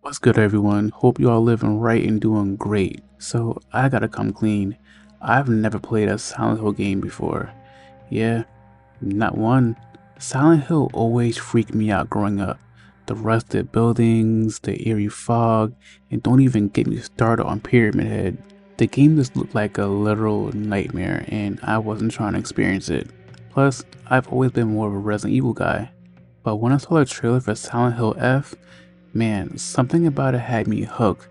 What's good, everyone? Hope you all living right and doing great. So I gotta come clean. I've never played a Silent Hill game before. Yeah, not one. Silent Hill always freaked me out growing up. The rusted buildings, the eerie fog, and don't even get me started on Pyramid Head. The game just looked like a literal nightmare and I wasn't trying to experience it. Plus, I've always been more of a Resident Evil guy. But when I saw the trailer for Silent Hill F, man, something about it had me hooked.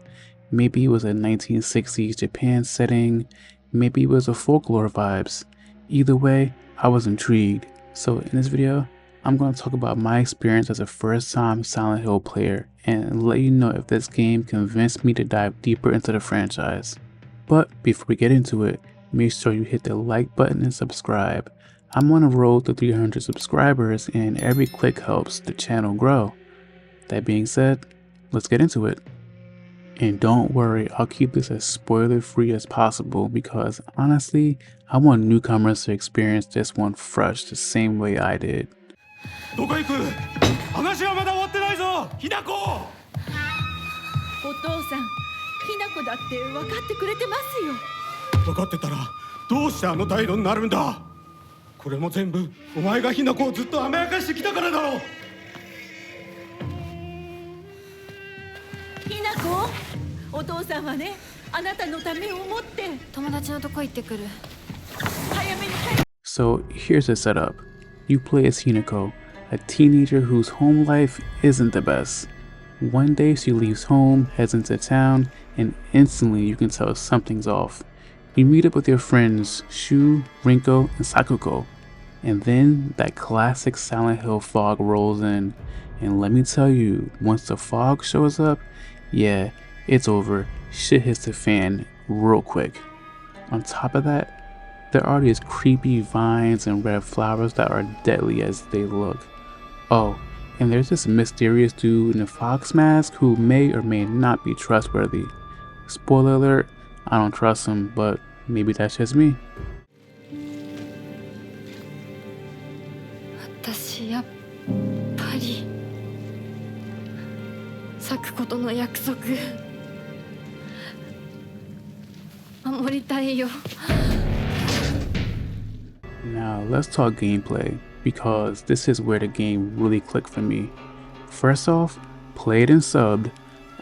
Maybe it was a 1960s Japan setting, maybe it was a folklore vibes. Either way, I was intrigued. So in this video, I'm going to talk about my experience as a first time Silent Hill player and let you know if this game convinced me to dive deeper into the franchise. But before we get into it, make sure you hit the like button and subscribe. I'm on a road to 300 subscribers and every click helps the channel grow. That being said, let's get into it. And don't worry, I'll keep this as spoiler free as possible because honestly, I want newcomers to experience this one fresh the same way I did. どこ行く？話はまだ終わってないぞ、ひなこ。お父さん、ひなこだって分かってくれてますよ。分かってたらどうしてあの態度になるんだ。これも全部お前がひなこをずっと甘やかしてきたからだろう。ひなこ、お父さんはね、あなたのためを思って友達のとこ行ってくる。早めに帰る。 So here's the setup. You play as Hinako, a teenager whose home life isn't the best. One day she leaves home, heads into town, and instantly you can tell something's off. You meet up with your friends Shu, Rinko, and Sakuko. And then that classic Silent Hill fog rolls in. And let me tell you, once the fog shows up, yeah, it's over. Shit hits the fan real quick. On top of that, there are these creepy vines and red flowers that are deadly as they look. Oh, and there's this mysterious dude in a fox mask who may or may not be trustworthy. Spoiler alert, I don't trust him, but maybe that's just me. 私やっぱり咲くことの約束守りたいよ。 Now let's talk gameplay, because this is where the game really clicked for me. First off, played and subbed.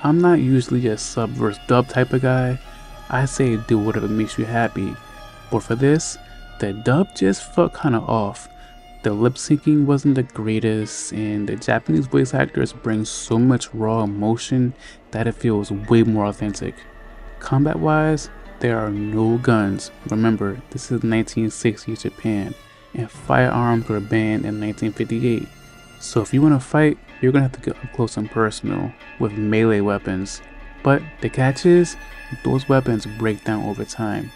I'm not usually a sub versus dub type of guy. I say do whatever makes you happy. But for this, the dub just felt kinda off. The lip syncing wasn't the greatest, and the Japanese voice actors bring so much raw emotion that it feels way more authentic. Combat wise, there are no guns. Remember, this is 1960s Japan, and firearms were banned in 1958. So if you want to fight, you're gonna have to get up close and personal with melee weapons. But the catch is, those weapons break down over time.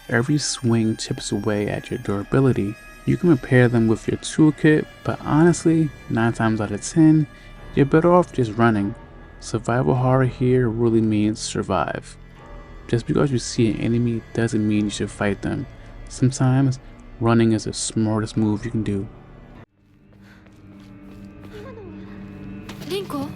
Every swing chips away at your durability. You can repair them with your toolkit, but honestly, 9 times out of 10, you're better off just running. Survival horror here really means survive. Just because you see an enemy doesn't mean you should fight them. Sometimes, running is the smartest move you can do. リンコ、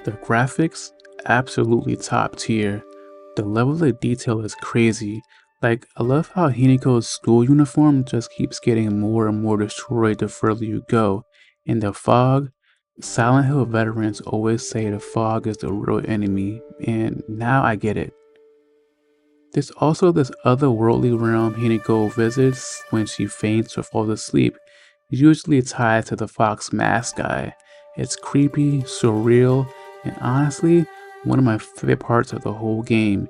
The graphics, absolutely top tier. The level of detail is crazy. Like, I love how Hinako's school uniform just keeps getting more and more destroyed the further you go. And the fog, Silent Hill veterans always say the fog is the real enemy, and now I get it. There's also this otherworldly realm Hinako visits when she faints or falls asleep, usually tied to the fox mask guy. It's creepy, surreal, and honestly, one of my favorite parts of the whole game,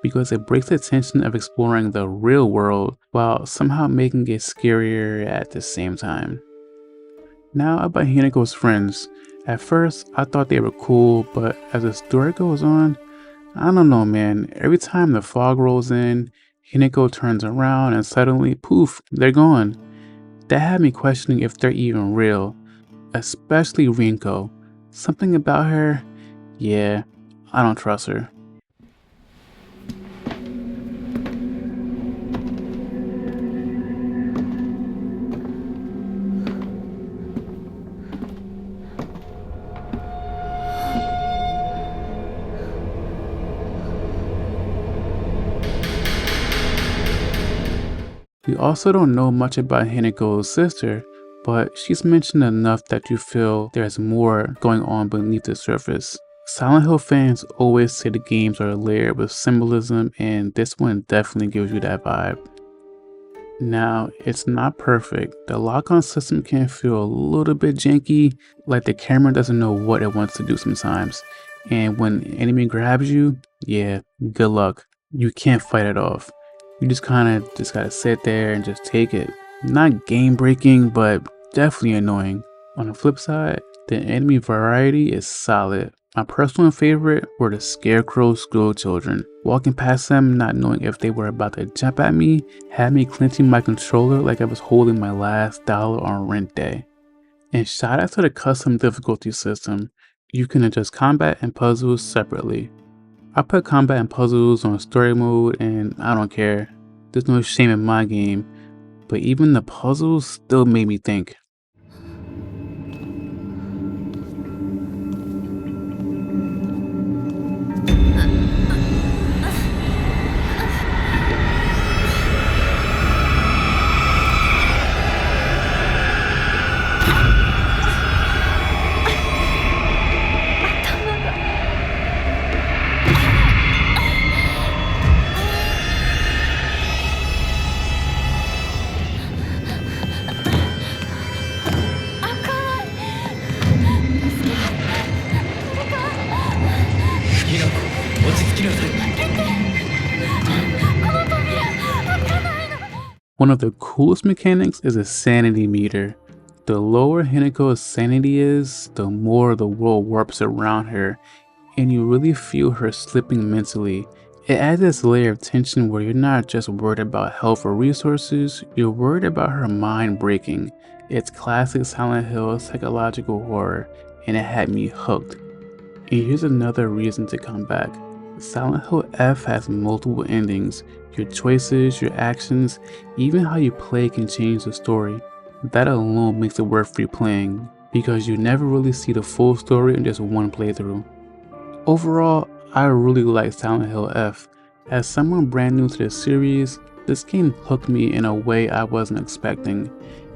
because it breaks the tension of exploring the real world while somehow making it scarier at the same time. Now about Hinako's friends. At first, I thought they were cool, but as the story goes on, I don't know, man. Every time the fog rolls in, Hinako turns around and suddenly, poof, they're gone. That had me questioning if they're even real, especially Rinko. Something about her, yeah, I don't trust her. We also don't know much about Hinako's sister, but she's mentioned enough that you feel there's more going on beneath the surface. Silent Hill fans always say the games are layered with symbolism, and this one definitely gives you that vibe. Now, it's not perfect. The lock-on system can feel a little bit janky, like the camera doesn't know what it wants to do sometimes. And when an enemy grabs you, yeah, good luck. You can't fight it off. You just gotta sit there and just take it. Not game breaking, but definitely annoying. On the flip side, the enemy variety is solid. My personal favorite were the Scarecrow school children. Walking past them, not knowing if they were about to jump at me, had me clenching my controller like I was holding my last dollar on rent day. And shout out to the custom difficulty system. You can adjust combat and puzzles separately. I put combat and puzzles on story mode and I don't care. There's no shame in my game, but even the puzzles still made me think. One of the coolest mechanics is a sanity meter. The lower Hinako's sanity is, the more the world warps around her, and you really feel her slipping mentally. It adds this layer of tension where you're not just worried about health or resources, you're worried about her mind breaking. It's classic Silent Hill psychological horror, and it had me hooked. And here's another reason to come back. Silent Hill F has multiple endings. Your choices, your actions, even how you play can change the story. That alone makes it worth replaying, because you never really see the full story in just one playthrough. Overall, I really like Silent Hill F. As someone brand new to the series, this game hooked me in a way I wasn't expecting.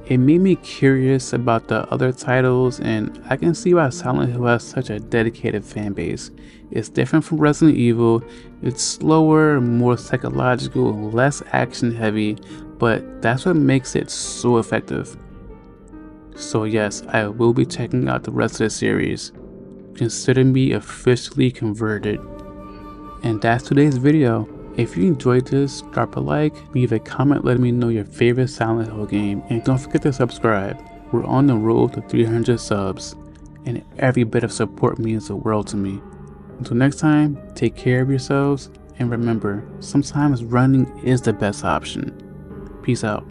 It made me curious about the other titles, and I can see why Silent Hill has such a dedicated fan base. It's different from Resident Evil, it's slower, more psychological, less action heavy, but that's what makes it so effective. So yes, I will be checking out the rest of the series. Consider me officially converted. And that's today's video. If you enjoyed this, drop a like, leave a comment letting me know your favorite Silent Hill game, and don't forget to subscribe. We're on the road to 300 subs, and every bit of support means the world to me. Until next time, take care of yourselves, and remember, sometimes running is the best option. Peace out.